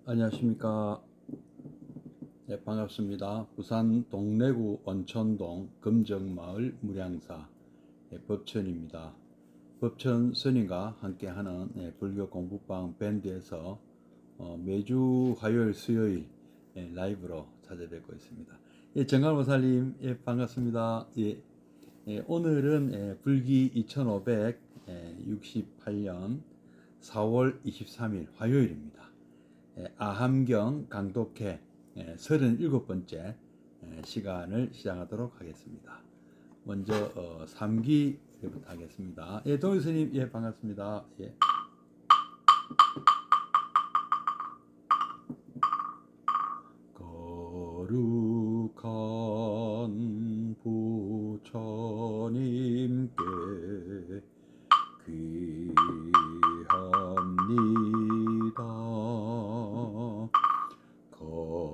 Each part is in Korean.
안녕하십니까. 네, 반갑습니다. 부산 동래구 원천동 금정마을 무량사 법천입니다. 법천 스님과 함께하는 불교 공부방 밴드에서 매주 화요일 수요일 라이브로 찾아뵙고 있습니다. 정갈모살님 반갑습니다. 오늘은 불기 2568년 4월 23일 화요일입니다. 아함경 강독회 37번째 시간을 시작하도록 하겠습니다. 먼저 3기부터 하겠습니다. 동일스님 반갑습니다. 거룩한 부처님께 귀합니다.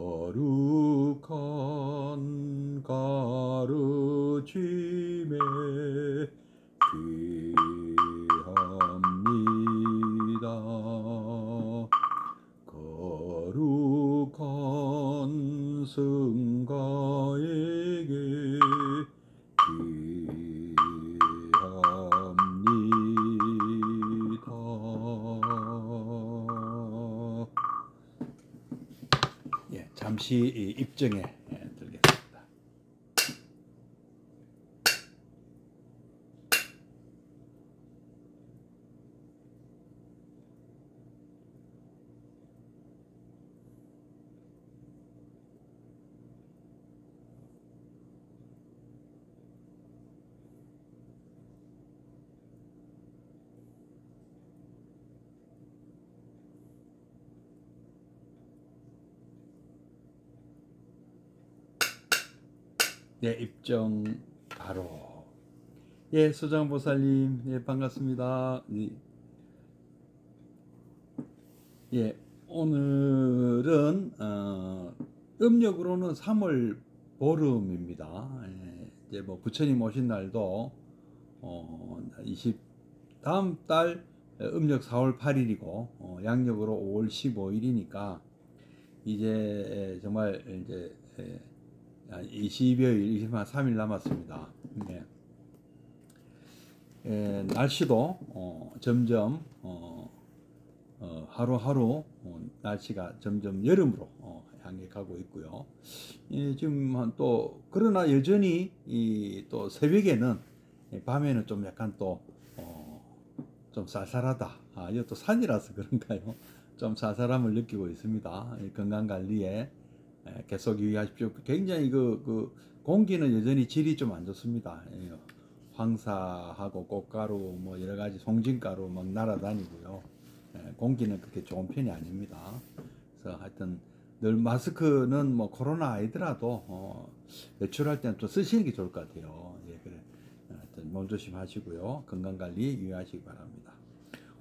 거룩한 가르침에 귀합니다. 거룩한 승가에게 귀합니다. 잠시 입정에 들겠습니다. 입정 바로. 수장보살님 반갑습니다. 오늘은 음력으로는 3월 보름입니다. 이제 뭐 부처님 오신 날도 다음 달 음력 4월 8일이고 양력으로 5월 15일이니까 이제 정말 이제 20여일, 23일 남았습니다. 날씨도 점점 하루하루 날씨가 점점 여름으로 향해 가고 있고요. 지금 또 그러나 여전히 또 새벽에는 밤에는 좀 약간 또 좀 쌀쌀하다. 이거 또 산이라서 그런가요? 좀 쌀쌀함을 느끼고 있습니다. 건강 관리에 계속 유의하십시오. 굉장히 그 공기는 여전히 질이 좀 안 좋습니다. 황사하고 꽃가루 뭐 여러 가지 송진가루 막 날아다니고요. 공기는 그렇게 좋은 편이 아닙니다. 그래서 하여튼 늘 마스크는 뭐 코로나 아니더라도 외출할 때는 또 쓰시는 게 좋을 것 같아요. 그래. 하여튼 몸 조심하시고요. 건강 관리 유의하시기 바랍니다.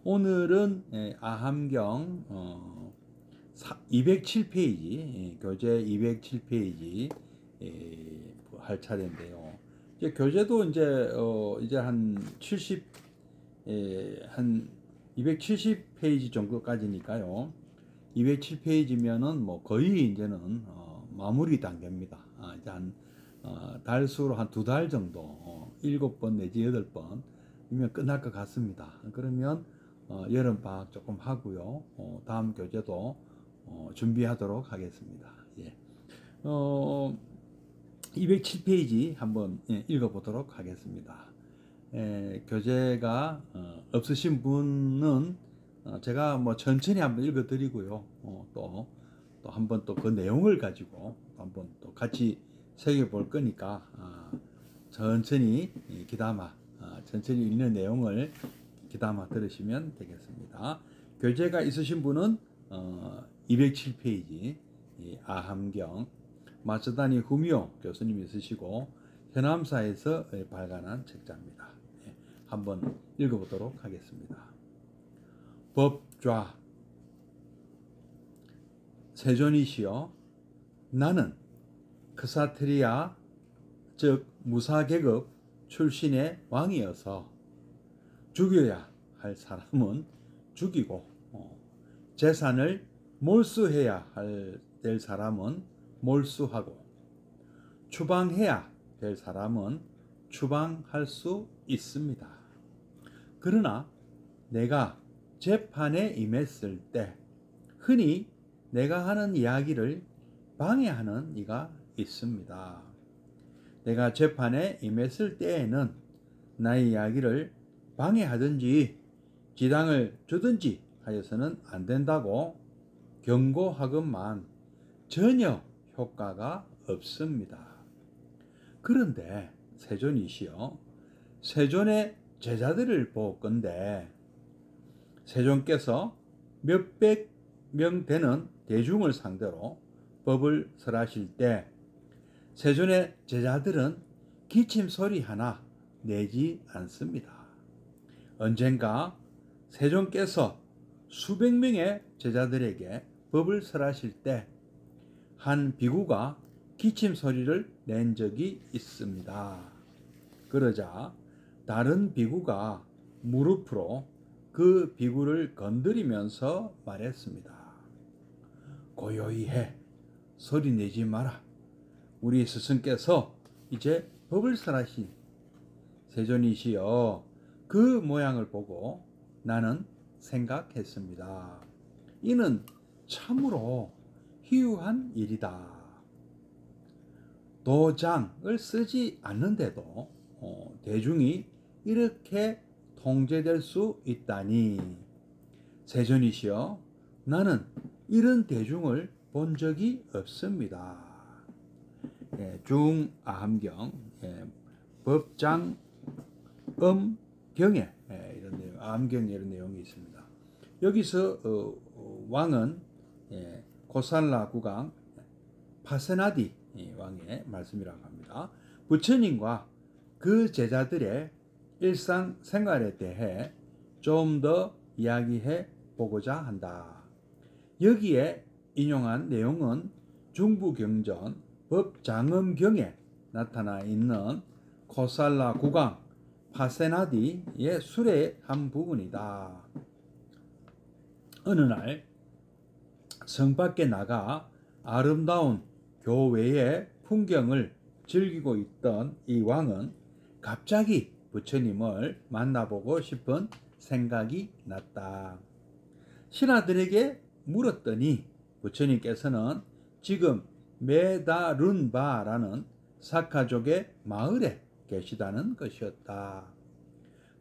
오늘은 아함경 207페이지, 교재 207페이지 할 차례인데요. 이제 교재도 이제 한 270페이지 정도까지니까요. 207페이지면은 뭐 거의 이제는 마무리 단계입니다. 이제 한 달수로 한 2달 정도, 7번 내지 8번이면 끝날 것 같습니다. 그러면 여름방학 조금 하고요. 다음 교재도 준비하도록 하겠습니다. 207페이지 한번 읽어보도록 하겠습니다. 교재가 없으신 분은 제가 뭐 천천히 한번 읽어드리고요. 또 한번 또 그 내용을 가지고 한번 또 같이 새겨볼 거니까 천천히 귀담아 천천히 읽는 내용을 귀담아 들으시면 되겠습니다. 교재가 있으신 분은 207페이지 아함경 마츠다니 후미오 교수님이 쓰시고 현암사에서 발간한 책자입니다. 한번 읽어보도록 하겠습니다. 법좌 세존이시여, 나는 크사트리아 즉 무사계급 출신의 왕이어서 죽여야 할 사람은 죽이고 재산을 몰수해야 될 사람은 몰수하고 추방해야 될 사람은 추방할 수 있습니다. 그러나 내가 재판에 임했을 때 흔히 내가 하는 이야기를 방해하는 이가 있습니다. 내가 재판에 임했을 때에는 나의 이야기를 방해하든지 지당을 주든지 하여서는 안 된다고 경고하건만 전혀 효과가 없습니다. 그런데 세존이시여, 세존의 제자들을 보건대 세존께서 몇백 명 되는 대중을 상대로 법을 설하실 때 세존의 제자들은 기침 소리 하나 내지 않습니다. 언젠가 세존께서 수백 명의 제자들에게 법을 설하실 때 한 비구가 기침 소리를 낸 적이 있습니다. 그러자 다른 비구가 무릎으로 그 비구를 건드리면서 말했습니다. 고요히 해. 소리 내지 마라. 우리 스승께서 이제 법을 설하신 세존이시여, 그 모양을 보고 나는 생각했습니다. 이는 참으로 희유한 일이다. 도장을 쓰지 않는데도 대중이 이렇게 통제될 수 있다니. 세존이시여, 나는 이런 대중을 본 적이 없습니다. 중아함경 법장 경에 이런 내용, 아함경에 이런 내용이 있습니다. 여기서 왕은 고살라 국왕 파세나디 왕의 말씀이라고 합니다. 부처님과 그 제자들의 일상생활에 대해 좀 더 이야기해 보고자 한다. 여기에 인용한 내용은 중부경전 법장엄경에 나타나 있는 고살라 국왕 파세나디의 수레의 한 부분이다. 어느 날 성 밖에 나가 아름다운 교외의 풍경을 즐기고 있던 이 왕은 갑자기 부처님을 만나보고 싶은 생각이 났다. 신하들에게 물었더니 부처님께서는 지금 메다룬바라는 사카족의 마을에 계시다는 것이었다.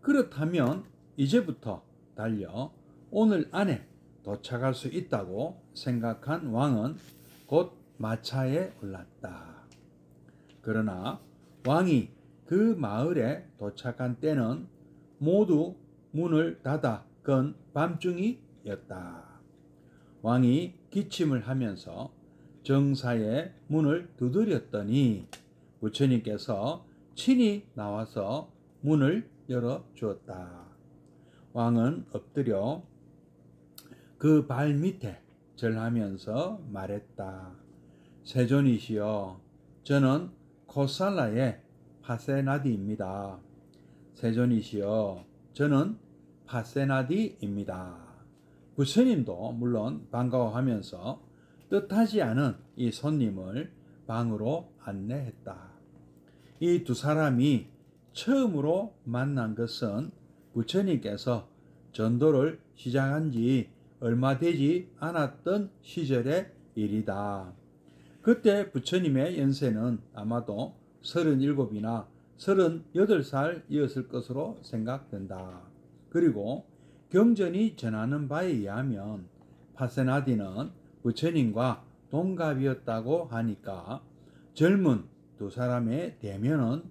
그렇다면 이제부터 달려 오늘 안에 도착할 수 있다고 생각한 왕은 곧 마차에 올랐다. 그러나 왕이 그 마을에 도착한 때는 모두 문을 닫아 건 밤중이었다. 왕이 기침을 하면서 정사의 문을 두드렸더니 부처님께서 친히 나와서 문을 열어 주었다. 왕은 엎드려 그 발 밑에 절하면서 말했다. 세존이시여, 저는 코살라의 파세나디입니다. 세존이시여, 저는 파세나디입니다. 부처님도 물론 반가워하면서 뜻하지 않은 이 손님을 방으로 안내했다. 이 두 사람이 처음으로 만난 것은 부처님께서 전도를 시작한 지 얼마 되지 않았던 시절의 일이다. 그때 부처님의 연세는 아마도 37이나 38살이었을 것으로 생각된다. 그리고 경전이 전하는 바에 의하면 파세나디는 부처님과 동갑이었다고 하니까 젊은 두 사람의 대면은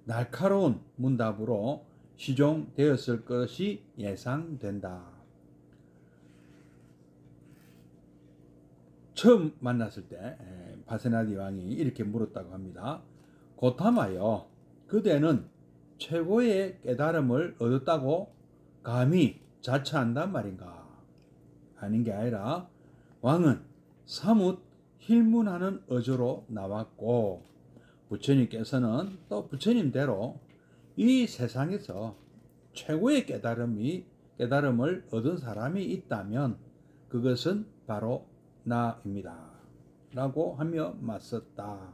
날카로운 문답으로 시종되었을 것이 예상된다. 처음 만났을 때 파세나디 왕이 이렇게 물었다고 합니다. 고타마여, 그대는 최고의 깨달음을 얻었다고 감히 자처한단 말인가? 아닌 게 아니라 왕은 사뭇 힐문하는 어조로 나왔고 부처님께서는 또 부처님대로 이 세상에서 최고의 깨달음을 얻은 사람이 있다면 그것은 바로 나입니다. 라고 하며 맞섰다.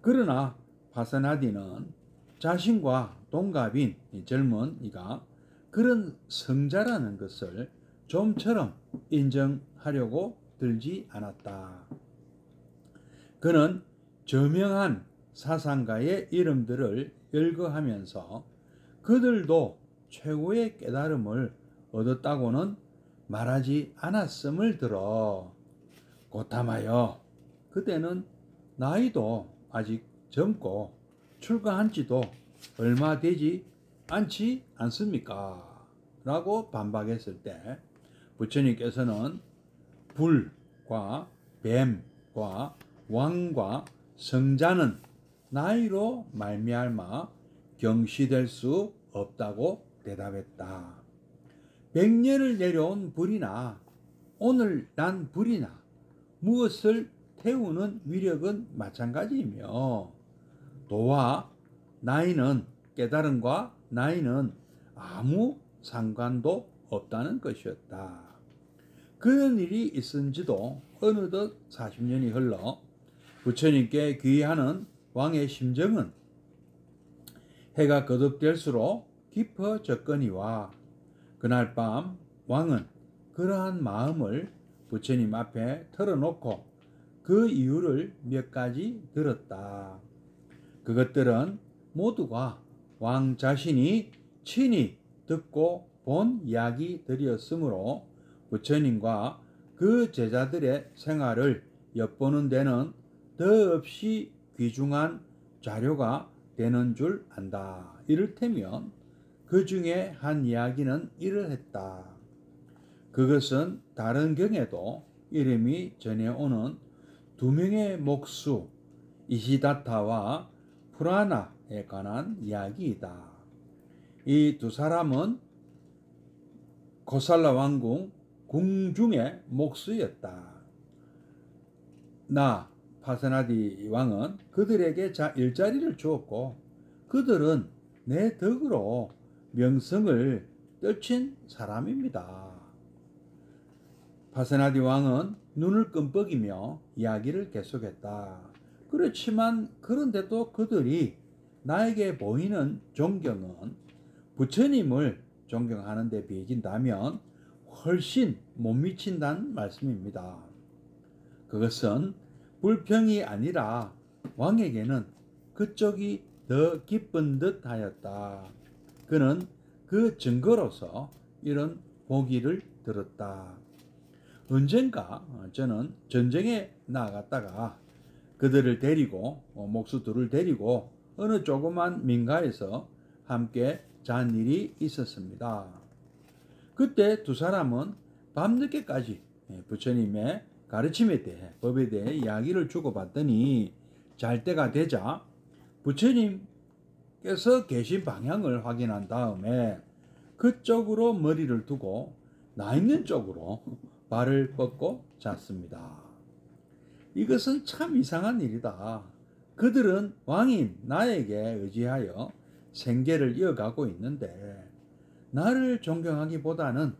그러나 파세나디는 자신과 동갑인 젊은 이가 그런 성자라는 것을 좀처럼 인정하려고 들지 않았다. 그는 저명한 사상가의 이름들을 열거하면서 그들도 최고의 깨달음을 얻었다고는 말하지 않았음을 들어 고타마여, 그때는 나이도 아직 젊고 출가한 지도 얼마 되지 않지 않습니까? 라고 반박했을 때 부처님께서는 불과 뱀과 왕과 성자는 나이로 말미암아 경시될 수 없다고 대답했다. 100년을 내려온 불이나 오늘 난 불이나 무엇을 태우는 위력은 마찬가지이며 도와 나이는 깨달음과 나이는 아무 상관도 없다는 것이었다. 그런 일이 있은지도 어느덧 40년이 흘러 부처님께 귀의하는 왕의 심정은 해가 거듭될수록 깊어졌거니와 그날 밤 왕은 그러한 마음을 부처님 앞에 털어놓고 그 이유를 몇 가지 들었다. 그것들은 모두가 왕 자신이 친히 듣고 본 이야기들이었으므로 부처님과 그 제자들의 생활을 엿보는 데는 더없이 귀중한 자료가 되는 줄 안다. 이를테면 그 중에 한 이야기는 이러했다. 그것은 다른 경에도 이름이 전해오는 두 명의 목수 이시다타와 푸라나에 관한 이야기이다. 이 두 사람은 고살라 왕궁 궁중의 목수였다. 나 파세나디 왕은 그들에게 일자리를 주었고 그들은 내 덕으로 명성을 떨친 사람입니다. 파세나디 왕은 눈을 끔뻑이며 이야기를 계속했다. 그렇지만 그런데도 그들이 나에게 보이는 존경은 부처님을 존경하는 데 비해진다면 훨씬 못 미친다는 말씀입니다. 그것은 불평이 아니라 왕에게는 그쪽이 더 기쁜 듯 하였다. 그는 그 증거로서 이런 보기를 들었다. 언젠가 저는 전쟁에 나갔다가 그들을 데리고 목수 둘을 데리고 어느 조그만 민가에서 함께 잔 일이 있었습니다. 그때 두 사람은 밤늦게까지 부처님의 가르침에 대해 법에 대해 이야기를 주고받더니 잘 때가 되자 부처님께서 계신 방향을 확인한 다음에 그쪽으로 머리를 두고 나 있는 쪽으로 발을 뻗고 잤습니다. 이것은 참 이상한 일이다. 그들은 왕인 나에게 의지하여 생계를 이어가고 있는데 나를 존경하기보다는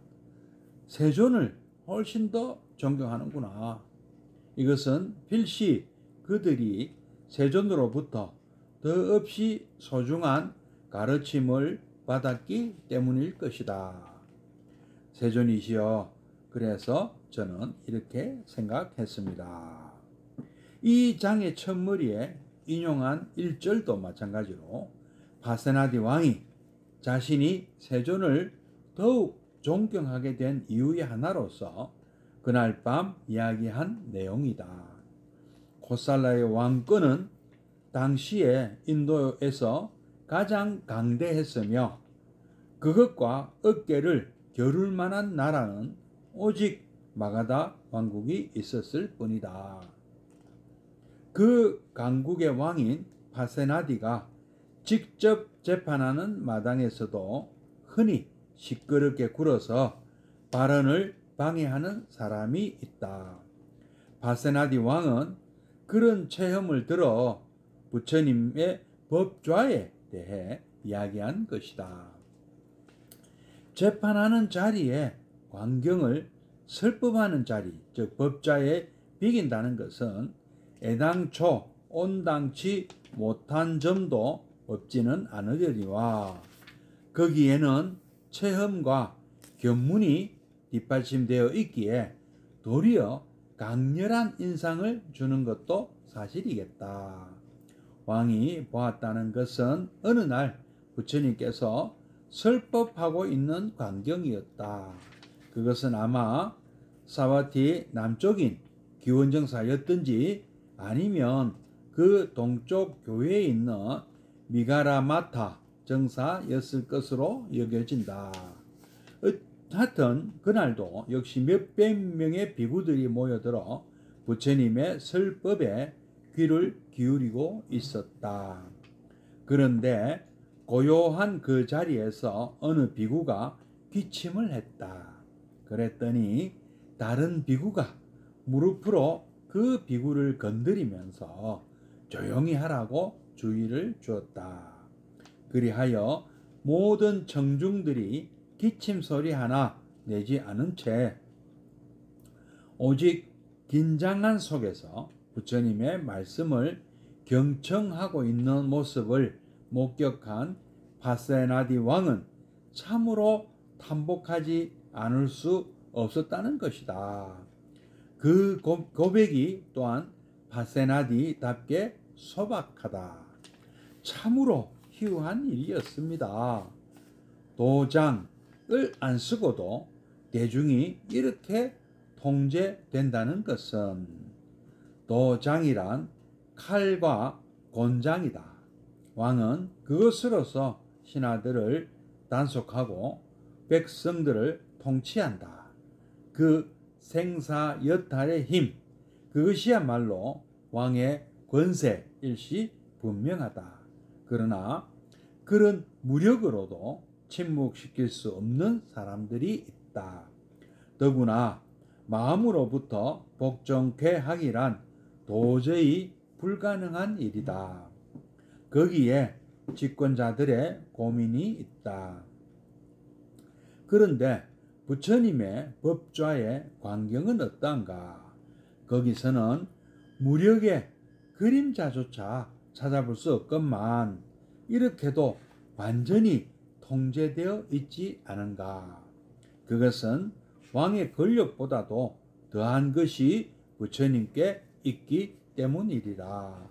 세존을 훨씬 더 존경하는구나. 이것은 필시 그들이 세존으로부터 더없이 소중한 가르침을 받았기 때문일 것이다. 세존이시여, 그래서 저는 이렇게 생각했습니다. 이 장의 첫머리에 인용한 1절도 마찬가지로 파세나디 왕이 자신이 세존을 더욱 존경하게 된 이유의 하나로서 그날 밤 이야기한 내용이다. 코살라의 왕권은 당시에 인도에서 가장 강대했으며 그것과 어깨를 겨룰 만한 나라는 오직 마가다 왕국이 있었을 뿐이다. 그 강국의 왕인 파세나디가 직접 재판하는 마당에서도 흔히 시끄럽게 굴어서 발언을 방해하는 사람이 있다. 파세나디 왕은 그런 체험을 들어 부처님의 법좌에 대해 이야기한 것이다. 재판하는 자리에 광경을 설법하는 자리, 즉 법좌에 비긴다는 것은 애당초 온당치 못한 점도 없지는 않으려니와 거기에는 체험과 견문이 뒷받침되어 있기에 도리어 강렬한 인상을 주는 것도 사실이겠다. 왕이 보았다는 것은 어느 날 부처님께서 설법하고 있는 광경이었다. 그것은 아마 사와티 남쪽인 기원정사였든지 아니면 그 동쪽 교회에 있는 미가라마타 정사였을 것으로 여겨진다. 하여튼 그날도 역시 몇백 명의 비구들이 모여들어 부처님의 설법에 귀를 기울이고 있었다. 그런데 고요한 그 자리에서 어느 비구가 기침을 했다. 그랬더니 다른 비구가 무릎으로 그 비구를 건드리면서 조용히 하라고 주의를 주었다. 그리하여 모든 청중들이 기침 소리 하나 내지 않은 채 오직 긴장한 속에서 부처님의 말씀을 경청하고 있는 모습을 목격한 파세나디 왕은 참으로 탐복하지 않을 수 없었다는 것이다. 그 고백이 또한 파세나디답게 소박하다. 참으로 희우한 일이었습니다. 도장을 안 쓰고도 대중이 이렇게 통제된다는 것은 도장이란 칼과 곤장이다. 왕은 그것으로서 신하들을 단속하고 백성들을 통치한다. 그 생사여탈의 힘, 그것이야말로 왕의 권세일시 분명하다. 그러나 그런 무력으로도 침묵시킬 수 없는 사람들이 있다. 더구나 마음으로부터 복종케 하기란 도저히 불가능한 일이다. 거기에 집권자들의 고민이 있다. 그런데 부처님의 법좌의 광경은 어떤가? 거기서는 무력의 그림자조차 찾아볼 수 없건만 이렇게도 완전히 통제되어 있지 않은가? 그것은 왕의 권력보다도 더한 것이 부처님께 있기 때문이리라.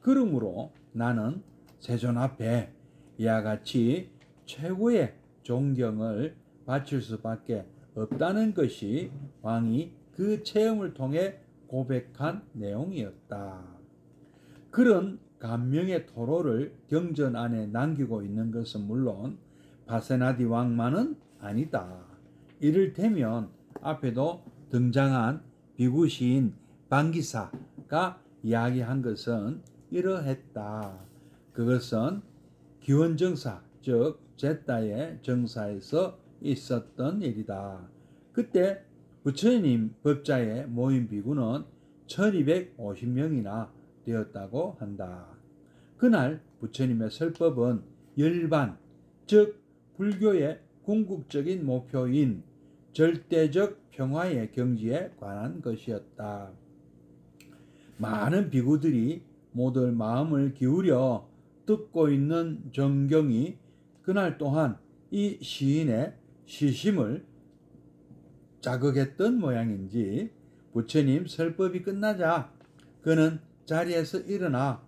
그러므로 나는 세존 앞에 이와 같이 최고의 존경을 바칠 수밖에 없다는 것이 왕이 그 체험을 통해 고백한 내용이었다. 그런 감명의 토로를 경전 안에 남기고 있는 것은 물론 파세나디 왕만은 아니다. 이를테면 앞에도 등장한 비구 시인 방기사가 이야기한 것은 이러했다. 그것은 기원정사, 즉 제타의 정사에서 있었던 일이다. 그때 부처님 법좌에 모인 비구는 1250명이나 되었다고 한다. 그날 부처님의 설법은 열반, 즉 불교의 궁극적인 목표인 절대적 평화의 경지에 관한 것이었다. 많은 비구들이 모두 마음을 기울여 듣고 있는 정경이 그날 또한 이 시인의 시심을 자극했던 모양인지 부처님 설법이 끝나자 그는 자리에서 일어나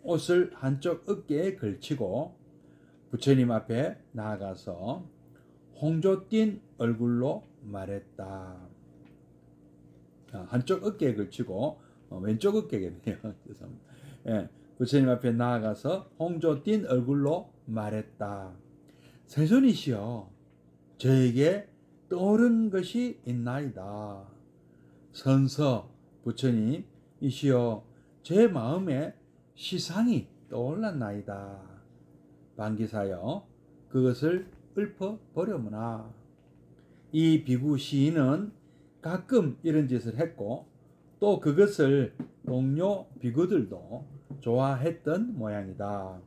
옷을 한쪽 어깨에 걸치고 부처님 앞에 나아가서 홍조 띤 얼굴로 말했다. 한쪽 어깨에 걸치고 왼쪽 어깨겠네요. 죄송합니다. 예, 부처님 앞에 나아가서 홍조 띤 얼굴로 말했다. 세존이시여, 저에게 떠오른 것이 있나이다. 선서 부처님이시여, 제 마음에 시상이 떠올랐나이다. 방기사여, 그것을 읊어보려무나. 이 비구 시인은 가끔 이런 짓을 했고 또 그것을 동료 비구들도 좋아했던 모양이다.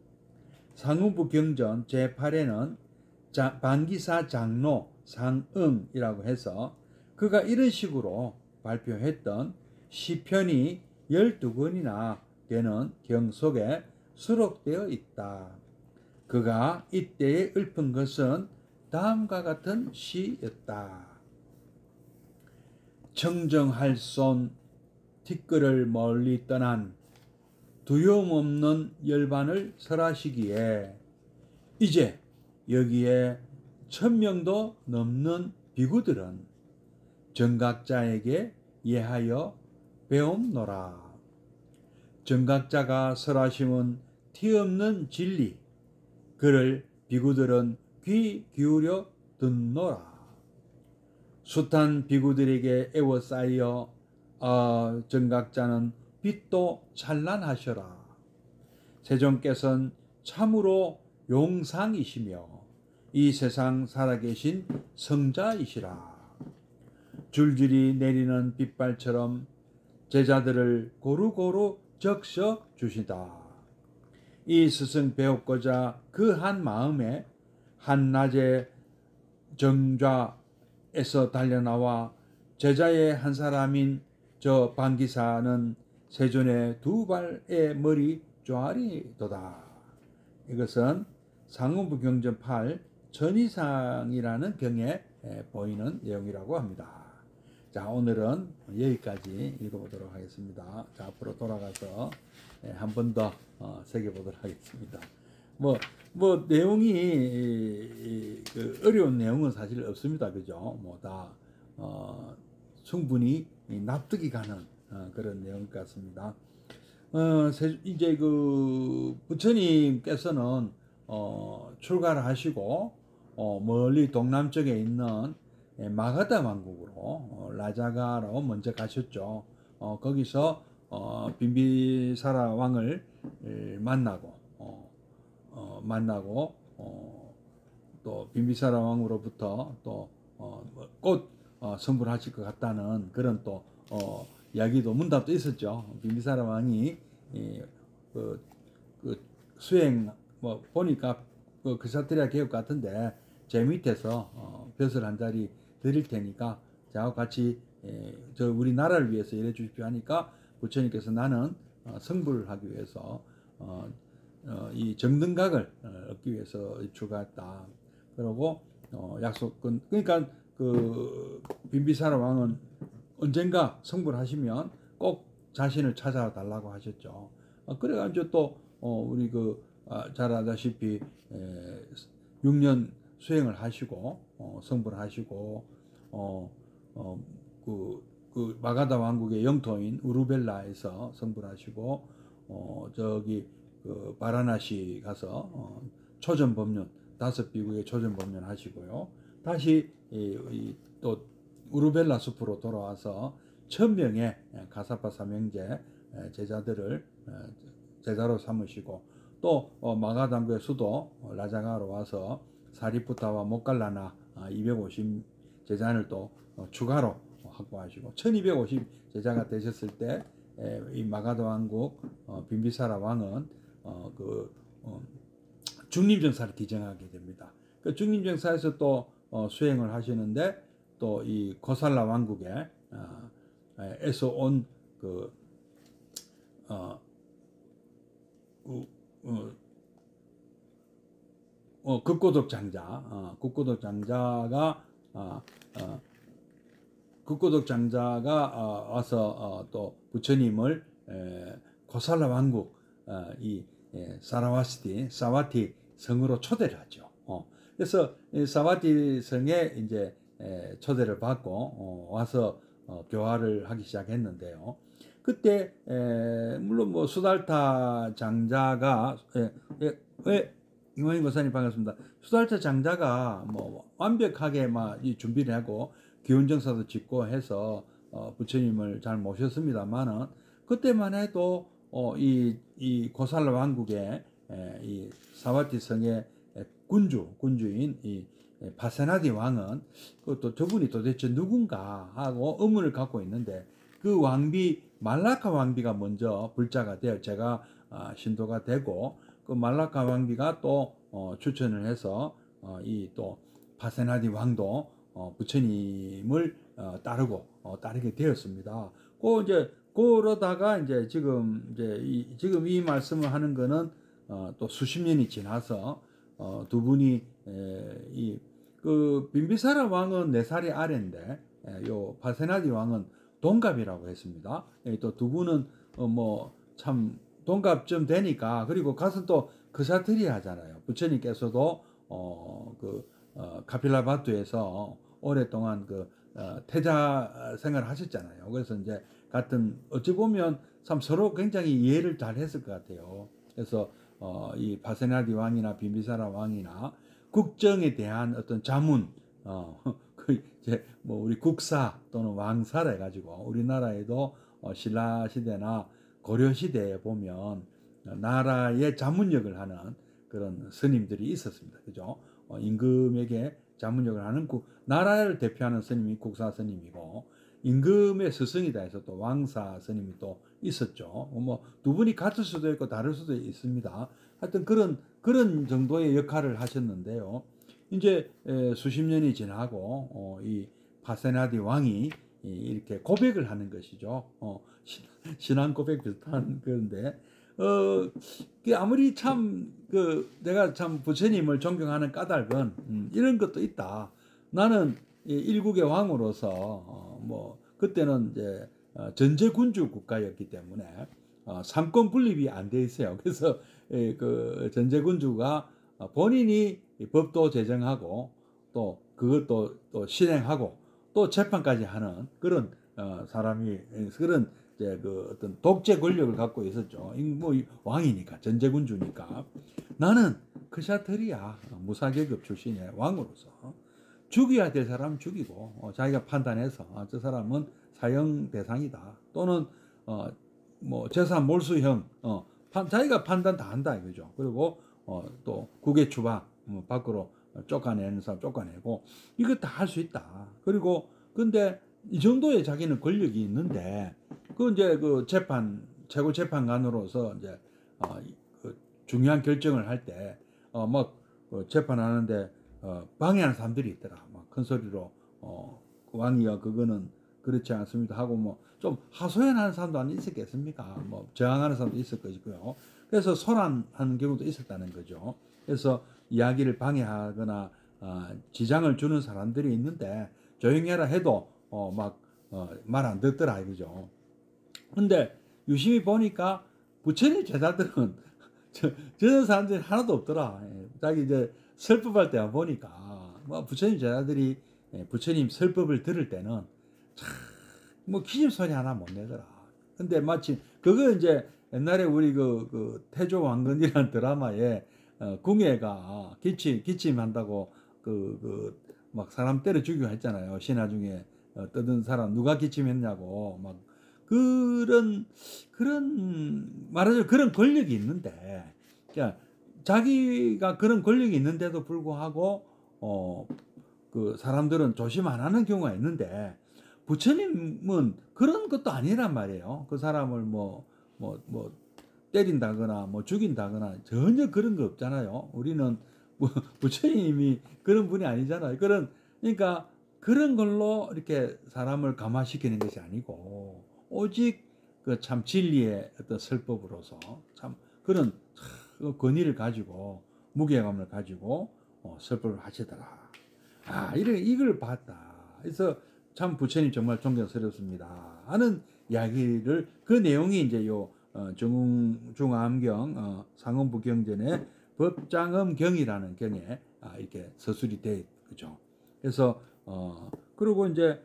상우부 경전 제8에는 방기사 장로 상응이라고 해서 그가 이런 식으로 발표했던 시편이 12권이나 되는 경 속에 수록되어 있다. 그가 이때에 읊은 것은 다음과 같은 시였다. 청정할 손 티끌을 멀리 떠난 두려움없는 열반을 설하시기에 이제 여기에 1000명도 넘는 비구들은 정각자에게 예하여 배움노라. 정각자가 설하심은 티없는 진리, 그를 비구들은 귀 기울여 듣노라. 숱한 비구들에게 애워싸여 정각자는 빛도 찬란하셔라. 세존께서는 참으로 용상이시며 이 세상 살아계신 성자이시라. 줄줄이 내리는 빗발처럼 제자들을 고루고루 적셔 주시다. 이 스승 배웠고자 그 한 마음에 한낮에 정좌에서 달려나와 제자의 한 사람인 저 방기사는 세존의 두 발의 머리 쪼아리도다. 이것은 상응부 경전 8 전이상이라는 경에 보이는 내용이라고 합니다. 자, 오늘은 여기까지 읽어보도록 하겠습니다. 자, 앞으로 돌아가서 한 번 더 새겨보도록 하겠습니다. 내용이 어려운 내용은 사실 없습니다. 그죠? 다 충분히 납득이 가는 그런 내용 같습니다. 이제 그 부처님께서는 출가를 하시고 멀리 동남쪽에 있는 마가다 왕국으로 라자가로 먼저 가셨죠. 거기서 빈비사라 왕을 만나고 또 빈비사라 왕으로부터 또 곧 선물을 하실 것 같다는 그런 또 이야기도 문답도 있었죠. 빈비사라 왕이 그 수행 보니까 그사트리아 개혁 같은데 제 밑에서 벼슬 한 자리 드릴 테니까 저하고 같이 저 우리 나라를 위해서 일해 주십시오 하니까 부처님께서 나는 성불을 하기 위해서 이 정등각을 얻기 위해서 출가했다. 그러고 약속은 그러니까 그 빈비사라 왕은 언젠가 성불하시면 꼭 자신을 찾아달라고 하셨죠. 그래가지고 또 우리 잘 아다시피 6년 수행을 하시고 성불하시고 그 마가다 왕국의 영토인 우르벨라에서 성불하시고 저기 그 바라나시 가서 초전 법륜 5비구의 초전 법륜 하시고요. 다시 또 우르벨라 숲으로 돌아와서 1000명의 가사파 삼형제 제자들을 제자로 삼으시고 또 마가당구의 수도 라자가로 와서 사리푸타와 모칼라나 250 제자를 또 추가로 확보하시고 1250 제자가 되셨을 때 이 마가다 왕국 빈비사라 왕은 중림정사를 기정하게 됩니다. 그 중림정사에서 또 수행을 하시는데 또 이 고살라 왕국에 에서 온 극고덕 장자, 극고덕 장자가 와서 또 부처님을 고살라 왕국 이 사와티 성으로 초대를 하죠. 그래서 사와티 성에 이제 초대를 받고 와서 교화를 하기 시작했는데요. 그때 물론 수달타 장자가 이모임 고사님 반갑습니다. 수달타 장자가 완벽하게 이 준비를 하고 기원정사도 짓고 해서 부처님을 잘 모셨습니다만은 그때만 해도 이 고살라 왕국의 이 사와티 성의 군주인 이 파세나디 왕은 그것도 저분이 도대체 누군가 하고 의문을 갖고 있는데 그 왕비 말라카 왕비가 먼저 불자가 되어 제가 신도가 되고 그 말라카 왕비가 또 추천을 해서 이 또 파세나디 왕도 부처님을 따르게 되었습니다. 이제 그러다가 이제 지금 이 말씀을 하는 거는 또 수십 년이 지나서 두 분이 그 빈비사라 왕은 4살이 아래인데 요 바세나디 왕은 동갑이라고 했습니다. 또 두 분은 뭐 참 동갑쯤 되니까, 그리고 가서 또 그사트리 하잖아요. 부처님께서도 카필라바투에서 오랫동안 태자 생활을 하셨잖아요. 그래서 이제 같은 어찌 보면 참 서로 굉장히 이해를 잘 했을 것 같아요. 그래서 이 바세나디 왕이나 빈비사라 왕이나 국정에 대한 어떤 자문, 그 이제 뭐 우리 국사 또는 왕사라 해가지고 우리나라에도 신라 시대나 고려 시대에 보면 나라의 자문역을 하는 그런 스님들이 있었습니다. 그죠? 임금에게 자문역을 하는 나라를 대표하는 스님이 국사 스님이고, 임금의 스승이다 해서 또 왕사 스님이 또 있었죠. 뭐 두 분이 같을 수도 있고 다를 수도 있습니다. 하여튼 그런 정도의 역할을 하셨는데요. 이제 수십 년이 지나고 이 바세나디 왕이 이렇게 고백을 하는 것이죠. 신앙 고백 비슷한 건데, 아무리 내가 참 부처님을 존경하는 까닭은 이런 것도 있다. 나는 일국의 왕으로서 뭐 그때는 이제 전제군주 국가였기 때문에 삼권 분립이 안 돼 있어요. 그래서 그 전제군주가 본인이 법도 제정하고 또 그것도 또 실행하고 또 재판까지 하는 그런 사람이, 그런 이제 어떤 독재 권력을 갖고 있었죠. 뭐 왕이니까, 전제군주니까. 나는 크샤트리야, 무사계급 출신의 왕으로서 죽여야 될 사람 죽이고, 자기가 판단해서 저 사람은 사형 대상이다, 또는 뭐 재산 몰수형, 자기가 판단 다 한다 이거죠. 그리고 또 국외 추방, 밖으로 쫓아내는 사람 쫓아내고, 이거 다 할 수 있다. 그리고 근데 이 정도의 자기는 권력이 있는데, 이제 최고 재판관으로서 이제 중요한 결정을 할 때 재판하는데 방해하는 사람들이 있더라. 막 큰 소리로 왕이여 그거는 그렇지 않습니다 하고 뭐 좀 하소연하는 사람도 안 있었겠습니까? 뭐 저항하는 사람도 있을 것이고요. 그래서 소란하는 경우도 있었다는 거죠. 그래서 이야기를 방해하거나 지장을 주는 사람들이 있는데 조용히 해라 해도 말 안 듣더라 이거죠. 근데 유심히 보니까 부처님 제자들은 저런 사람들이 하나도 없더라. 자기 이제 설법할 때 보니까 뭐 부처님 제자들이 부처님 설법을 들을 때는 참 뭐 기침 소리 하나 못 내더라. 근데 마침 그거 이제 옛날에 우리 그 태조 왕건이라는 드라마에 궁예가 기침한다고 막 사람 때려 죽이고 했잖아요. 신화 중에 떠든 사람 누가 기침했냐고 막 그런 말하자면 그런 권력이 있는데, 그러니까 자기가 그런 권력이 있는데도 불구하고 그 사람들은 조심 안 하는 경우가 있는데, 부처님은 그런 것도 아니란 말이에요. 그 사람을 뭐 때린다거나 뭐 죽인다거나 전혀 그런 거 없잖아요. 우리는 부처님이 그런 분이 아니잖아요. 그러니까 그런 걸로 이렇게 사람을 감화시키는 것이 아니고, 오직 그 참 진리의 어떤 설법으로서 참 그런 권위를 가지고 무게감을 가지고 설법을 하시더라. 이걸 봤다. 그래서 참 부처님 정말 존경스럽습니다 하는 이야기를, 그 내용이 이제 요 중암경 상원부경전의 법장엄경이라는 경에 이렇게 서술이 돼 있죠. 그래서 그리고 이제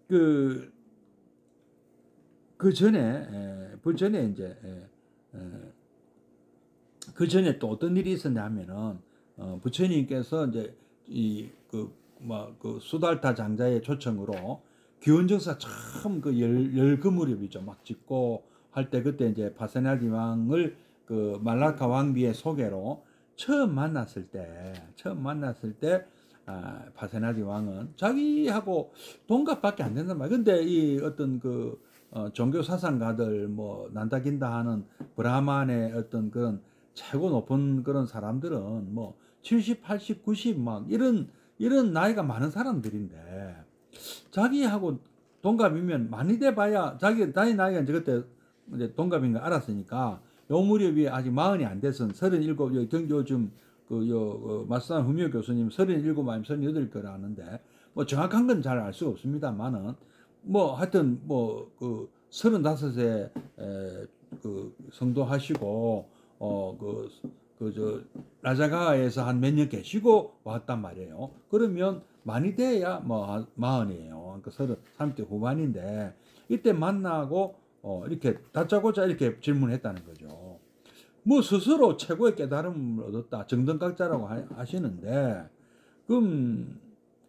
그 전에 또 어떤 일이 있었냐면은 부처님께서 이제 그 수달타 장자의 초청으로 기원정사 참 열그 무렵이죠. 막 짓고 할 때, 그때 이제 바세나디 왕을 그 말라카 왕비의 소개로 처음 만났을 때 바세나디 왕은 자기하고 동갑밖에 안 된단 말이에요. 근데 이 어떤 종교 사상가들 뭐 난다긴다 하는 브라만의 어떤 그런 최고 높은 그런 사람들은 뭐 70, 80, 90 막 이런 나이가 많은 사람들인데, 자기하고 동갑이면 많이 돼봐야 자기 나이가 이제 그때 이제 동갑인 거 알았으니까 요 무렵이 아직 40이 안 돼서 37, 요즘 마스다 후미오 교수님 37 아니면 38 거라 하는데 뭐 정확한 건 잘 알 수가 없습니다만은 뭐 하여튼 뭐 그 35에 그 성도하시고 라자가에서 한 몇 년 계시고 왔단 말이에요. 그러면 많이 돼야 뭐 40이에요. 그러니까 30대 후반인데 이때 만나고 이렇게 다짜고짜 이렇게 질문했다는 거죠. 뭐 스스로 최고의 깨달음을 얻었다. 정등각자라고 하시는데 그럼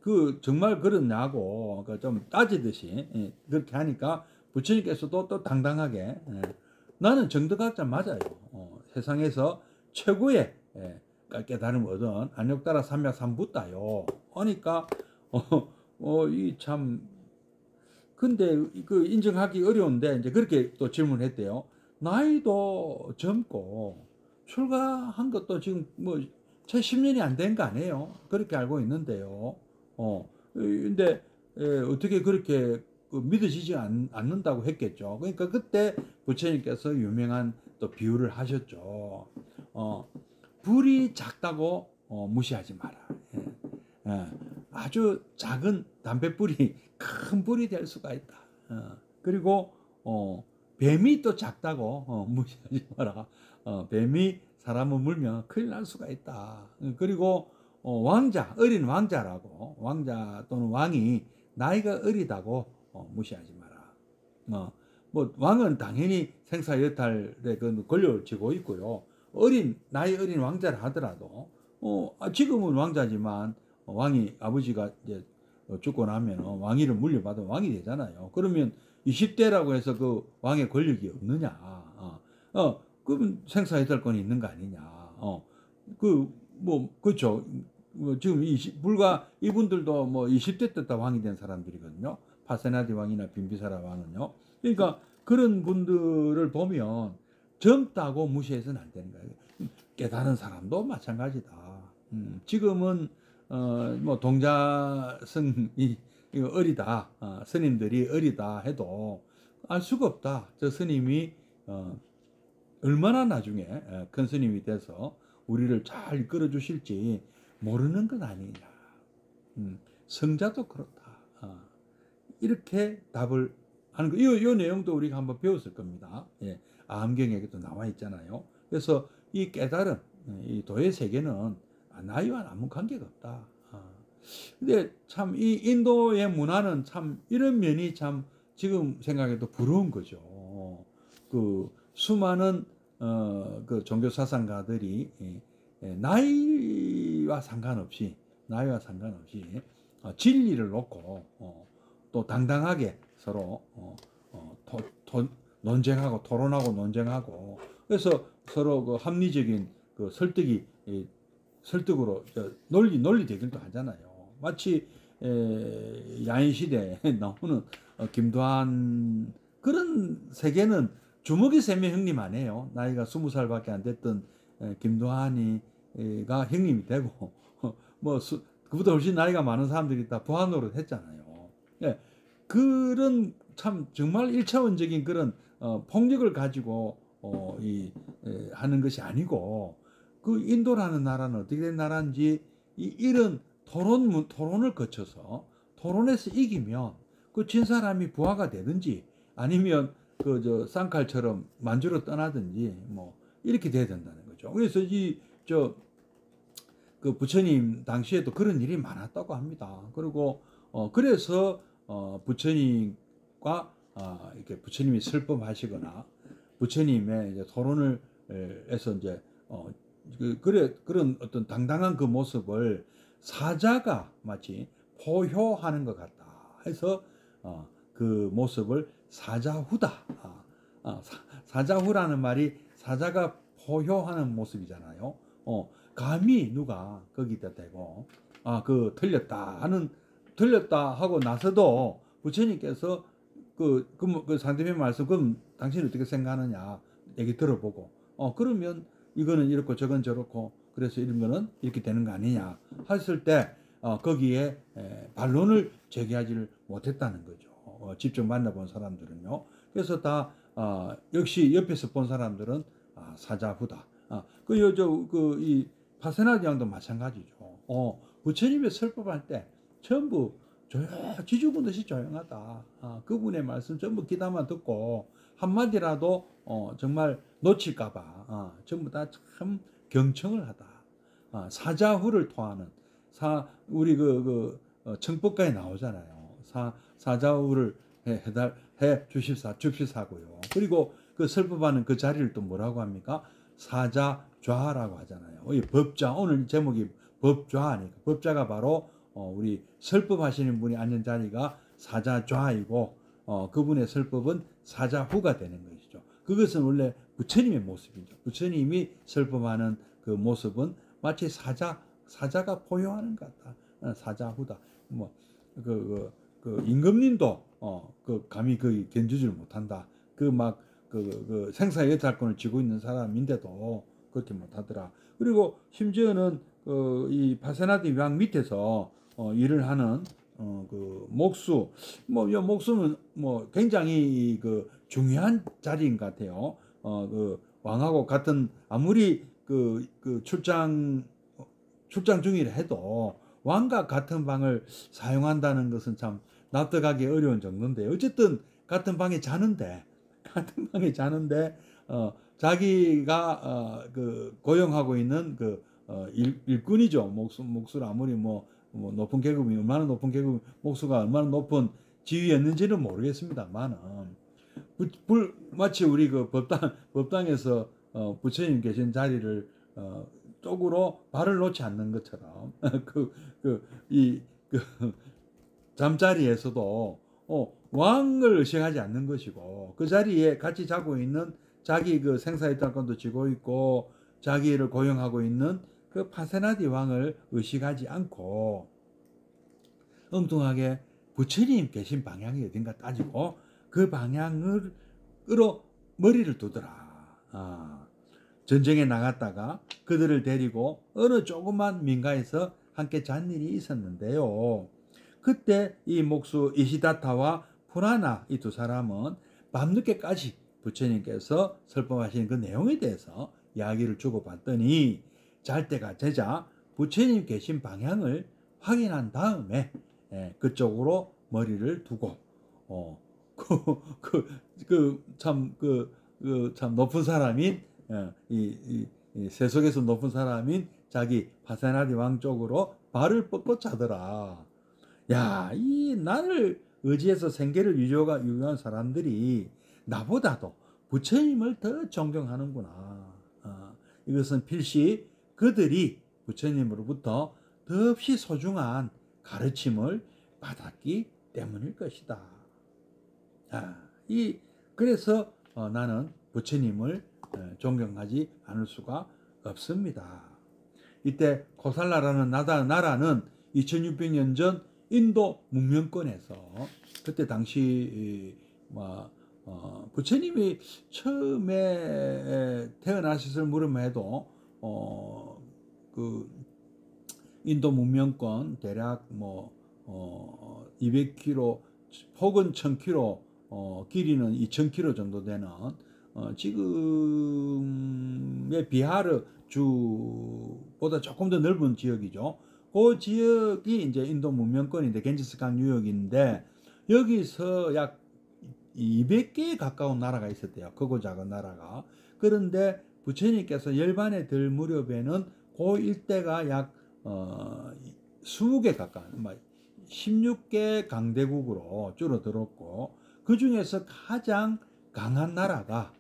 그 정말 그렇냐고 좀 따지듯이 그렇게 하니까 부처님께서도 또 당당하게 나는 정등각자 맞아요. 세상에서 최고의 깨달음을 얻은 안욕따라 삼약삼부따요. 그러니까 이 참 근데 그 인정하기 어려운데 이제 그렇게 또 질문했대요. 나이도 젊고 출가한 것도 지금 뭐 채 10년이 안 된 거 아니에요? 그렇게 알고 있는데요. 근데 어떻게 그렇게 믿어지지 않는다고 했겠죠. 그러니까 그때 부처님께서 유명한 또 비유를 하셨죠. 불이 작다고 무시하지 마라. 아주 작은 담뱃불이 큰 불이 될 수가 있다. 그리고 뱀이 또 작다고 무시하지 마라. 뱀이 사람을 물면 큰일 날 수가 있다. 그리고 어린 왕자라고 왕자 또는 왕이 나이가 어리다고 무시하지 마라. 뭐 왕은 당연히 생사여탈의 그 권력을 쥐고 있고요. 나이 어린 왕자를 하더라도 지금은 왕자지만 왕이 아버지가 이제 죽고 나면 왕위를 물려받으면 왕이 되잖아요. 그러면 20대라고 해서 그 왕의 권력이 없느냐? 그러면 생사여탈권이 있는 거 아니냐? 그렇죠. 지금 불과 이분들도 뭐 20대 때 다 왕이 된 사람들이거든요. 파세나디 왕이나 빈비사라 왕은요. 그러니까 그런 분들을 보면 젊다고 무시해서는 안 되는 거예요. 깨달은 사람도 마찬가지다. 지금은 뭐 동자승이 어리다, 스님들이 어리다 해도 알 수가 없다. 저 스님이 얼마나 나중에 큰 스님이 돼서 우리를 잘 이끌어 주실지 모르는 건 아니냐. 성자도 그렇다. 이렇게 답을 하는 거. 이 내용도 우리가 한번 배웠을 겁니다. 아함경에도 나와 있잖아요. 그래서 이 깨달음, 이 도의 세계는 나이와 아무 관계가 없다. 근데 참 이 인도의 문화는 참 이런 면이 참 지금 생각해도 부러운 거죠. 그 수많은 그 종교 사상가들이 나이와 상관없이 진리를 놓고 또 당당하게 서로 논쟁하고 토론하고 논쟁하고 그래서 서로 그 합리적인 그 설득으로 논리 대결도 하잖아요. 마치 야인 시대에 나오는 김도한 그런 세계는 주먹이 세면 형님 아니에요. 나이가 20살밖에 안 됐던 김도한이가 형님이 되고 뭐 그보다 훨씬 나이가 많은 사람들이 다 부하노릇 했잖아요. 그런 참 정말 1차원적인 그런 폭력을 가지고 하는 것이 아니고 그 인도라는 나라는 어떻게 된 나라인지 이런 토론을 거쳐서 토론에서 이기면 그 진 사람이 부하가 되든지 아니면 쌍칼처럼 만주로 떠나든지 뭐 이렇게 돼야 된다는 거죠. 그래서 그 부처님 당시에도 그런 일이 많았다고 합니다. 그리고 그래서 부처님과 이렇게 부처님이 슬픔하시거나 부처님의 이제 토론을 해서 이제 그런 어떤 당당한 그 모습을 사자가 마치 포효하는 것 같다 해서 그 모습을 사자후다. 사자후라는 말이 사자가 포효하는 모습이잖아요. 감히 누가 거기다 대고 틀렸다 하고 나서도 부처님께서 그 상대편 말씀 그럼 당신이 어떻게 생각하느냐 얘기 들어보고 그러면 이거는 이렇고 저건 저렇고 그래서 이런 거는 이렇게 되는 거 아니냐 했을 때 거기에 반론을 제기하지를 못했다는 거죠. 직접 만나본 사람들은요. 그래서 다 역시 옆에서 본 사람들은 사자후다. 이 파세나드 왕도 마찬가지죠. 부처님의 설법할 때 전부 지죽은 듯이 조용하다. 그분의 말씀 전부 귀담아 듣고 한마디라도 정말 놓칠까봐 전부 다 참 경청을 하다. 사자후를 토하는 우리 청법가에 나오잖아요. 사자후를 해 주십사고요. 그리고 그 설법하는 그 자리를 또 뭐라고 합니까? 사자좌라고 하잖아요. 이 법좌, 오늘 제목이 법좌니까 법좌가 바로 우리 설법하시는 분이 앉은 자리가 사자좌이고 그분의 설법은 사자후가 되는 것이죠. 그것은 원래 부처님의 모습이죠. 부처님이 설법하는 그 모습은 마치 사자가 포효하는 것 같다. 사자후다. 임금님도 감히 견주질 못한다. 그 생사의 여탈권을 쥐고 있는 사람인데도 그렇게 못하더라. 그리고 심지어는 이 파세나드 왕 밑에서 일을 하는 그 목수, 이 목수는 굉장히 중요한 자리인 것 같아요. 왕하고 같은 아무리 출장 중이라 해도 왕과 같은 방을 사용한다는 것은 참 납득하기 어려운 정도인데, 어쨌든 같은 방에 자는데 자기가 고용하고 있는 일꾼이죠. 목수를 아무리 높은 계급이 얼마나 높은 계급, 목수가 얼마나 높은 지위였는지는 모르겠습니다만은 마치 우리 법당에서 부처님 계신 자리를 쪽으로 발을 놓지 않는 것처럼 잠자리에서도 왕을 의식하지 않는 것이고, 그 자리에 같이 자고 있는 자기 생사이탈권도 쥐고 있고 자기를 고용하고 있는 그 파세나드 왕을 의식하지 않고 엉뚱하게 부처님 계신 방향이 어딘가 따지고 그 방향으로 머리를 두더라. 전쟁에 나갔다가 그들을 데리고 어느 조그만 민가에서 함께 잔 일이 있었는데요. 그때 이 목수 이시다타와 푸라나 이 두 사람은 밤늦게까지 부처님께서 설법하신 그 내용에 대해서 이야기를 주고받더니 잘 때가 되자 부처님 계신 방향을 확인한 다음에 그쪽으로 머리를 두고 참 높은 사람인 이 세속에서 높은 사람인 자기 파세나드 왕 쪽으로 발을 뻗고 자더라. 야, 이 나를 의지해서 생계를 유지한 사람들이 나보다도 부처님을 더 존경하는구나. 이것은 필시 그들이 부처님으로부터 더없이 소중한 가르침을 받았기 때문일 것이다. 그래서 나는 부처님을 존경하지 않을 수가 없습니다. 이때 코살라라는 나라는 2600년 전 인도 문명권에서 그때 당시 부처님이 처음에 태어나셨을 무렵만 해도 인도 문명권 대략 200km 폭은 1000km 길이는 2000km 정도 되는 지금의 비하르 주보다 조금 더 넓은 지역이죠. 그 지역이 이제 인도 문명권인데 겐지스강 유역인데 여기서 약 200개에 가까운 나라가 있었대요. 크고 작은 나라가. 그런데 부처님께서 열반에 들 무렵에는 그 일대가 약 20개 가까운 16개 강대국으로 줄어들었고, 그 중에서 가장 강한 나라가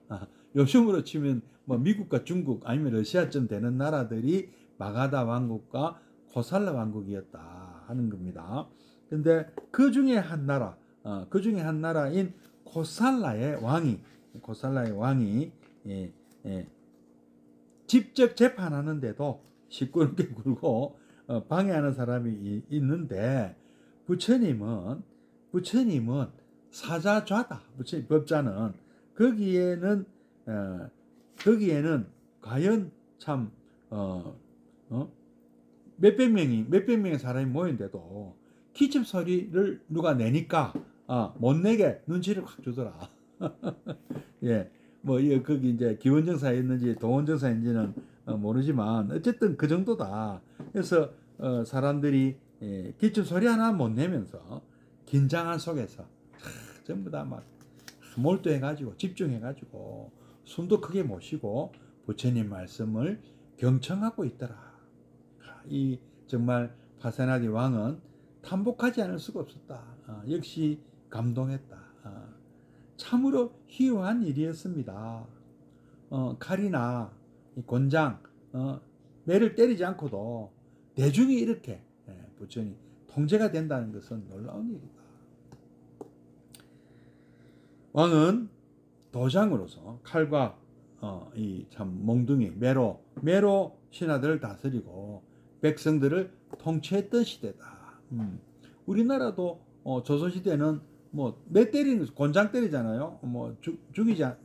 요즘으로 치면 미국과 중국 아니면 러시아쯤 되는 나라들이 마가다 왕국과 코살라 왕국이었다 하는 겁니다. 근데 그 중에 한 나라인 코살라의 왕이 직접 재판하는데도 시끄럽게 굴고 방해하는 사람이 있는데, 부처님은 사자좌다. 부처님 법자는 거기에는 과연 참 몇백 명의 사람이 모였는데도 기침 소리를 누가 내니까 못 내게 눈치를 확 주더라. 예, 뭐 거기 이제 기원정사였는지 도원정사인지는 모르지만 어쨌든 그 정도다. 그래서 사람들이 기침 소리 하나 못 내면서 긴장한 속에서 전부 다 막 몰두해가지고 집중해가지고 숨도 크게 못 쉬고 부처님 말씀을 경청하고 있더라. 이 정말 파세나디 왕은 탐복하지 않을 수가 없었다. 역시 감동했다. 참으로 희유한 일이었습니다. 칼이나 권장, 매를 때리지 않고도 대중이 이렇게 부처님 통제가 된다는 것은 놀라운 일이다. 왕은 도장으로서 칼과 이 참 몽둥이 매로 신하들을 다스리고 백성들을 통치했던 시대다. 우리나라도 조선시대는 뭐 매 때리는 권장 때리잖아요. 뭐 죽이자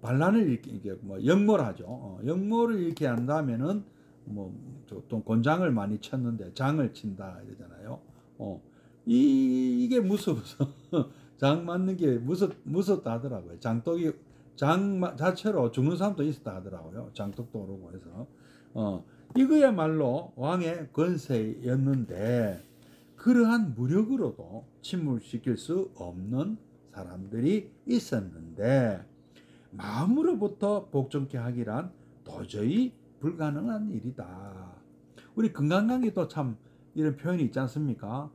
반란을 이렇게 뭐 역모하죠. 역모를 이렇게 한다면은 뭐 또 권장을 많이 쳤는데 장을 친다 이러잖아요. 이게 무서워서 장 맞는 게 무섭다 하더라고요. 장 자체로 죽는 사람도 있었다 하더라고요. 장독도 오르고 해서 이거야말로 왕의 권세였는데 그러한 무력으로도 침몰시킬 수 없는 사람들이 있었는데 마음으로부터 복종케 하기란 도저히 불가능한 일이다. 우리 금강강에도 참 이런 표현이 있지 않습니까?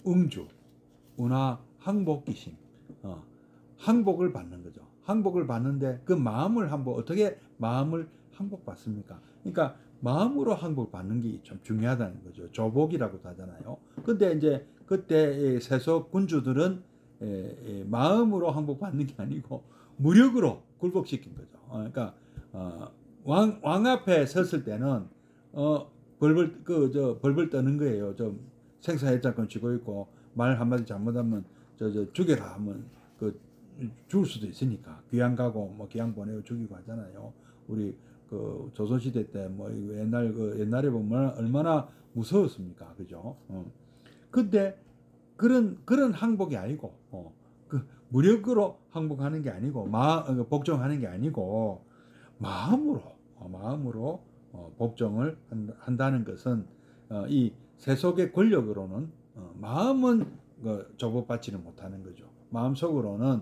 응주, 항복기심. 항복을 받는 거죠. 항복을 받는데 그 마음을 어떻게 마음을 항복받습니까? 그러니까 마음으로 항복을 받는 게 좀 중요하다는 거죠. 조복이라고도 하잖아요. 근데 이제 그때 세속 군주들은 마음으로 항복받는 게 아니고 무력으로 굴복시킨 거죠. 그러니까 왕 앞에 섰을 때는 벌벌 떠는 거예요. 좀 생사해자권 쥐고 있고 말 한마디 잘못하면 죽여라 하면 죽을 수도 있으니까 귀양 가고 뭐 귀양 보내고 죽이고 하잖아요. 우리 그 조선시대 때 뭐 옛날에 보면 얼마나 무서웠습니까, 그죠? 근데 그런 항복이 아니고 그 무력으로 항복하는 게 아니고 복종하는 게 아니고 마음으로 복종을 한다는 것은 이 세속의 권력으로는 마음은 조복받지는 못하는 거죠. 마음속으로는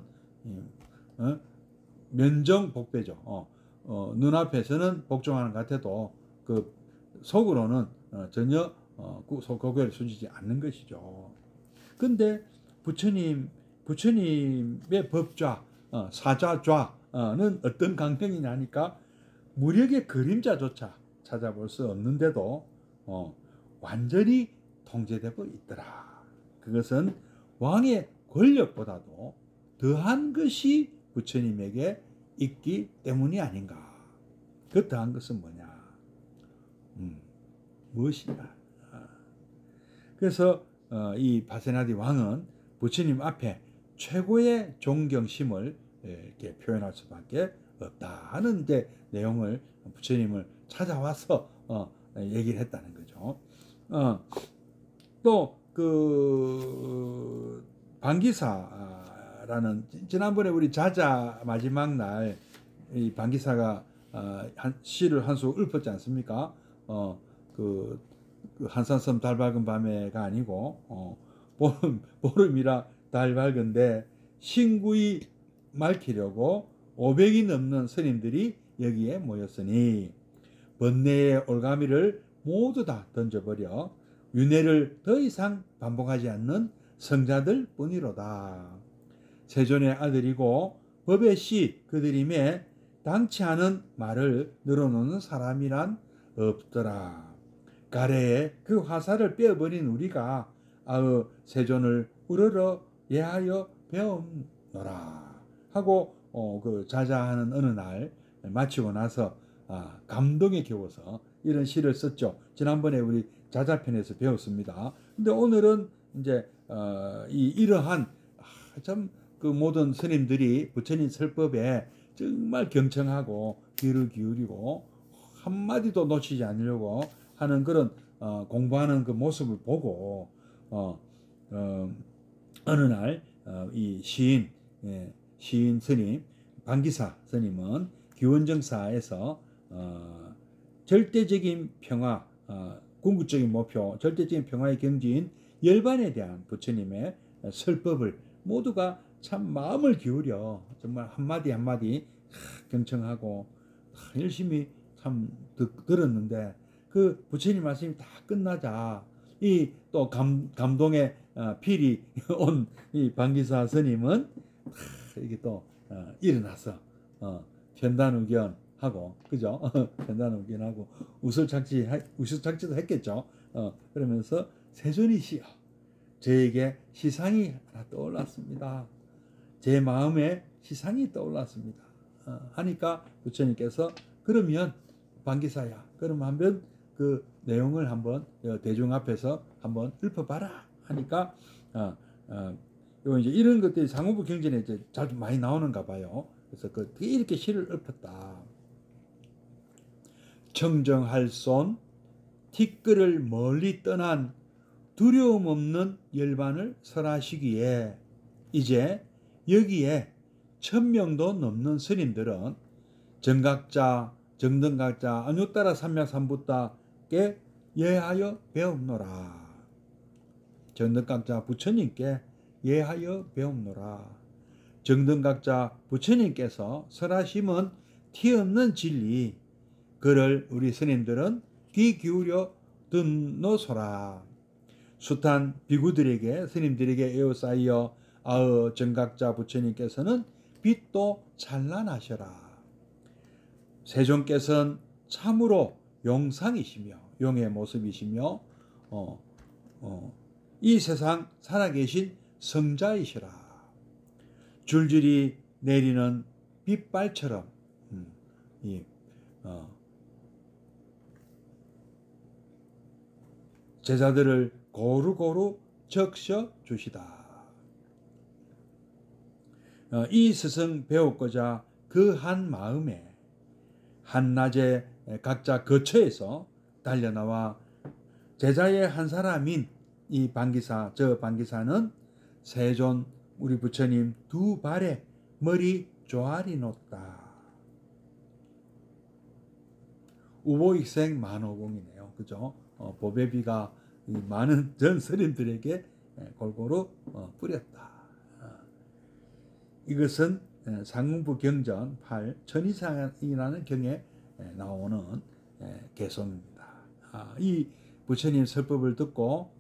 면정복배죠. 눈앞에서는 복종하는 것 같아도 그 속으로는 전혀 고개를 숙이지 않는 것이죠. 근데 부처님의 법좌, 사자좌는 어떤 강령이냐니까 무력의 그림자조차 찾아볼 수 없는데도 완전히 통제되고 있더라. 그것은 왕의 권력보다도 더한 것이 부처님에게 있기 때문이 아닌가. 그 더한 것은 뭐냐? 무엇이냐? 그래서 이 파세나디 왕은 부처님 앞에 최고의 존경심을 이렇게 표현할 수밖에 없다 하는 이제 내용을 부처님을 찾아와서 얘기를 했다는 거죠. 또 그 방기사라는 지난번에 우리 자자 마지막 날 이 방기사가 시를 한 수 읊었지 않습니까? 그 한산섬 달 밝은 밤에가 아니고 보름이라 달 밝은데 신구이 밝히려고 500이 넘는 스님들이 여기에 모였으니 번뇌의 올가미를 모두 다 던져버려 윤회를 더 이상 반복하지 않는 성자들 뿐이로다. 세존의 아들이고 법의 씨 그들임에 당치 않은 말을 늘어놓는 사람이란 없더라. 가래에 그 화살을 빼어버린 우리가 세존을 우러러 예하여 배움노라 하고 그 자자하는 어느 날 마치고 나서 감동에 겨워서 이런 시를 썼죠. 지난번에 우리 자자편에서 배웠습니다. 근데 오늘은 이제 이러한 참 그 모든 스님들이 부처님 설법에 정말 경청하고 귀를 기울이고 한마디도 놓치지 않으려고 하는 그런 공부하는 그 모습을 보고 어느 날 이 시인 시인 스님 방기사 스님은 기원정사에서 절대적인 평화, 궁극적인 목표, 절대적인 평화의 경지인 열반에 대한 부처님의 설법을 모두가 참 마음을 기울여 정말 한마디 한마디 경청하고 열심히 참 들었는데 그 부처님 말씀이 다 끝나자 이 또 감동의 필이 온 이 방기사 스님은 이게 또 일어나서 편단의견하고 그죠? 편단의견하고 우슬착지도 했겠죠. 그러면서 세존이시여 저에게 시상이 하나 떠올랐습니다. 제 마음에 시상이 떠올랐습니다. 하니까 부처님께서 그러면 방기사야 그럼 한번 그 내용을 한번 대중 앞에서 한번 읊어봐라 하니까 요 이제 이런 것들이 상호부 경전에 이제 자주 많이 나오는가 봐요. 그래서 이렇게 시를 읊었다. 청정할 손 티끌을 멀리 떠난 두려움 없는 열반을 설하시기에 이제 여기에 1000명도 넘는 스님들은 정각자, 정등각자, 안유따라 삼맥삼부따께 예하여 배웁노라. 정등각자 부처님께 예하여 배웁노라. 정등각자 부처님께서 설하심은 티없는 진리 그를 우리 스님들은 귀 기울여 듣노소라. 숱한 비구들에게 스님들에게 에워싸여 아어 정각자 부처님께서는 빛도 찬란하셔라. 세존께서는 참으로 용상이시며 용의 모습이시며 이 세상 살아계신 성자이시라. 줄줄이 내리는 빗발처럼 제자들을 고루고루 적셔 주시다. 이 스승 배웠고자 그 한 마음에 한낮에 각자 거처에서 달려나와 제자의 한 사람인 이 방기사, 저 방기사는 세존 우리 부처님 두 발에 머리 조아리 놓다. 우보익생 만호공이네요. 그죠? 보배비가 많은 전 스님들에게 골고루 뿌렸다. 이것은 상문부 경전 8 천이상이라는 경에 나오는 개성입니다. 이 부처님 설법을 듣고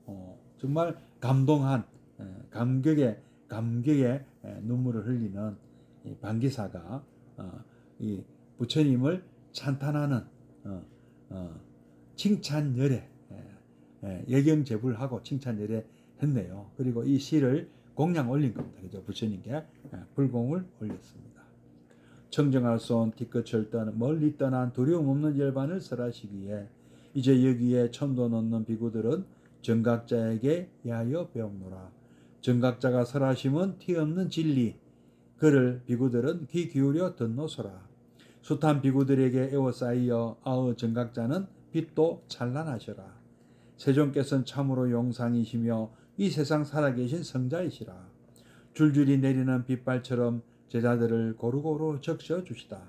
정말 감동한 감격의 눈물을 흘리는 이 방기사가 이 부처님을 찬탄하는 칭찬열애 예경제불하고 칭찬열애 했네요. 그리고 이 시를 공양 올린 겁니다. 그죠? 부처님께 불공을 올렸습니다. 청정할 손 뒤끝을 떠난 멀리 떠난 두려움 없는 열반을 설하시기에 이제 여기에 천도 넘는 비구들은 정각자에게 야하여 배웁노라. 정각자가 설하심은 티없는 진리 그를 비구들은 귀 기울여 듣노소라. 숱한 비구들에게 에워싸이어 아의 정각자는 빛도 찬란하시라. 세존께서는 참으로 용상이시며 이 세상 살아계신 성자이시라. 줄줄이 내리는 빗발처럼 제자들을 고루고루 적셔주시다.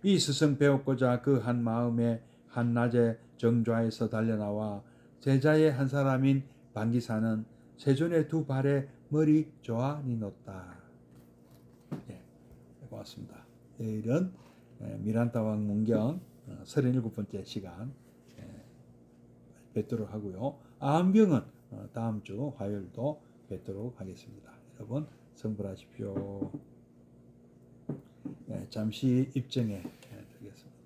이 스승 배웠고자 그 한 마음에 한낮에 정좌에서 달려나와 제자의 한 사람인 방기사는 세존의 두 발에 머리 조아리 놓다. 고맙습니다. 내일은 미란타왕 문경 37번째 시간 뵙도록 하고요. 아한병은 다음 주 화요일도 뵙도록 하겠습니다. 여러분 성불하십시오. 잠시 입정해 드리겠습니다.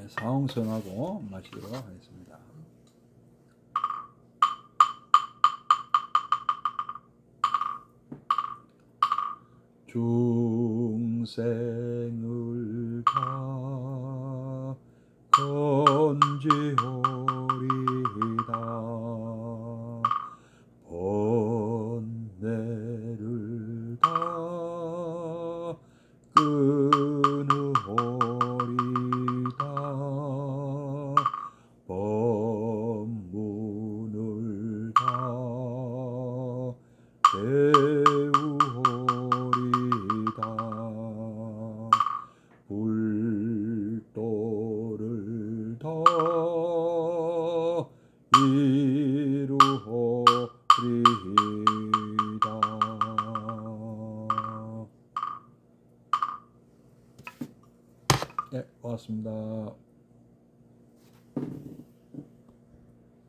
사홍선하고 마시도록 하겠습니다. 중생을 다 건지오리이다. 번뇌를 다 끊으오리이다. 법문을 다 배우오리이다. 불도를 다 이루오리이다. 네, 고맙습니다.